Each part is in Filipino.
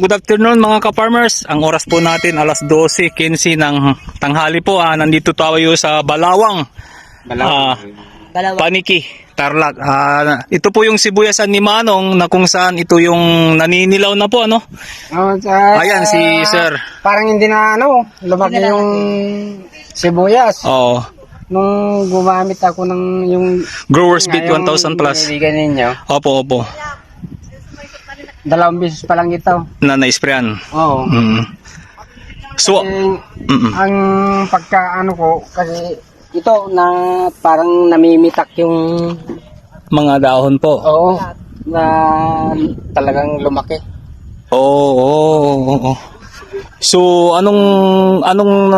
Good afternoon mga ka-farmers. Ang oras po natin alas 12:15 ng tanghali po. Nandito tayo sa Balawang. Paniki, Tarlac. Ito po yung sibuyasan ni Manong na kung saan ito yung naninilaw na po ano. Ayan si Sir. Parang hindi na lumaki yung sibuyas. Oo. Nung gumamit ako ng yung Growers Beat 1000 plus. Binibigyan ninyo. Opo. 2 beses pa lang ito. Na na-sprayan. Oo. So, Ang pagkaano ko kasi ito na parang namimitak yung mga dahon po. oo na talagang lumaki. Oo. So, anong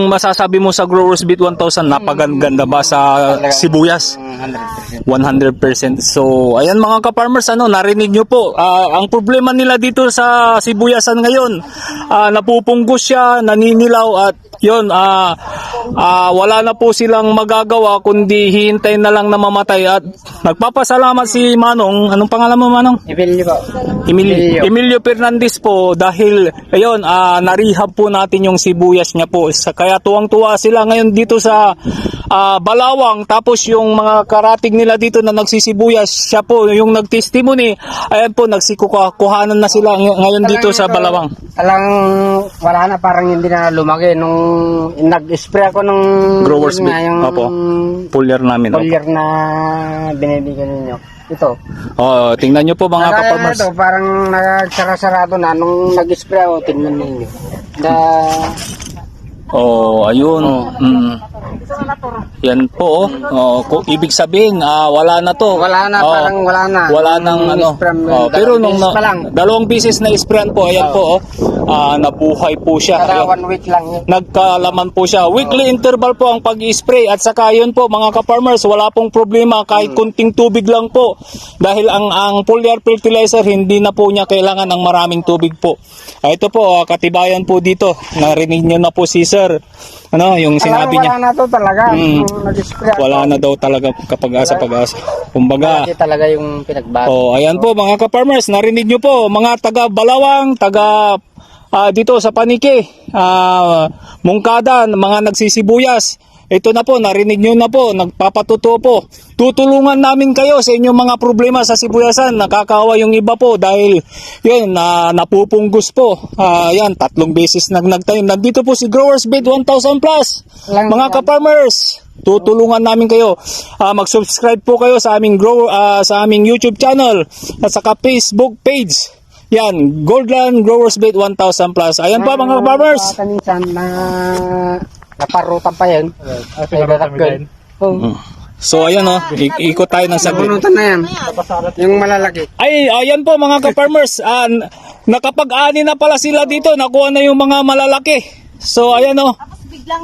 masasabi mo sa Growers Beat 1000? Napaganda ba sa sibuyas? 100%. So, ayan mga ka-farmers, narinig nyo po. Ang problema nila dito sa sibuyasan ngayon, napupunggos siya, naninilaw at yun, wala na po silang magagawa kundi hihintay na lang na mamatay at nagpapasalamat si Manong. Anong pangalan mo, Manong? Emilio po. Emilio Fernandez po dahil ayun, narehab po natin yung sibuyas niya po. Kaya tuwang-tuwa sila ngayon dito sa Balawang, tapos yung mga karating nila dito na nagsisibuyas, siya po yung nagtestimony. Ayan po, nagsikukuhanan na sila ngayon dito sa Balawang. Talagang wala na, parang hindi na lumaki nung nag-spray ako ng Growers Beat. Opo. Foliar namin. foliar na binibigyan ninyo. Ito. Tingnan nyo po mga ka-farmers. Ito, parang nagsara-sarado na nung nag-spray ako, tingnan ninyo. Ayun. Yan po. Ibig sabihin, wala na to. Wala na, parang wala na. Wala nang pero nung dalawang beses na sprayan po, ayan po. Nabuhay po siya. Kada 1 week lang yun. Nagkalaman po siya. Weekly interval po ang pag-i-spray at saka yun po mga ka-farmers, wala pong problema kahit kunting tubig lang po. Dahil ang foliar fertilizer hindi na po niya kailangan ng maraming tubig po. Ito po, katibayan po dito. Narinig niyo na po si Sir. Yung sinabi niya. Wala na to talaga. Nag-spray ako. Wala na daw talaga kapag-asa. Kumbaga. Hindi talaga yung pinagbago. Ayan po mga ka-farmers, narinig niyo po mga taga Balawang, taga dito sa Paniki, Mungkada, mga nagsisibuyas. Ito na po, narinig nyo na po, nagpapatuto po. Tutulungan namin kayo sa inyong mga problema sa sibuyasan. Nakakawa yung iba po dahil yun, napupunggos po. Yan, 3 beses nagtayo. Nandito po si Growers Beat 1000 plus. Mga ka-farmers, tutulungan namin kayo. Mag-subscribe po kayo sa aming sa aming YouTube channel at saka Facebook page. Yan, Goldland Growers Beat 1000 plus. Ayan po mga farmers. Minsan na naparutan pa yan. So ayan ikot tayo ng saglit. Napunutan na yan. Yung malalaki. Ay, ayan po mga ka-farmers. Nakapag-ani na pala sila dito. Nakuha na yung mga malalaki. So ayan Tapos biglang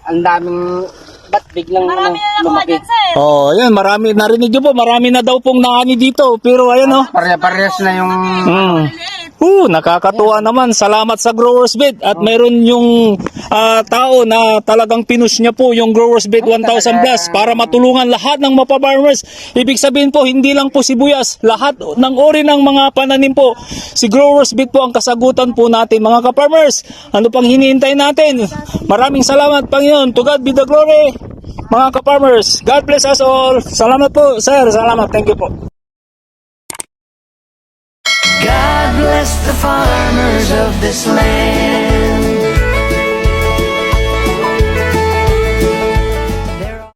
ang daming ba't biglang marami na nakuha lumaki. dyan, sir. ayan, marami, narinig nyo po, marami na daw pong naani dito. Pero ayan Parehas na yung nakakatuwa naman. Salamat sa Growers Beat. At mayroon yung tao na talagang pinush niya po yung Growers Beat 1000 plus para matulungan lahat ng mapa-farmers. Ibig sabihin po, hindi lang po sibuyas, lahat ng ori ng mga pananim po. Si Growers Beat po ang kasagutan po natin mga ka-farmers. Ano pang hinihintay natin? Maraming salamat Panginoon. To God be the glory. Mga ka-farmers, God bless us all. Salamat po, sir. Salamat. Thank you po. God bless the farmers of this land.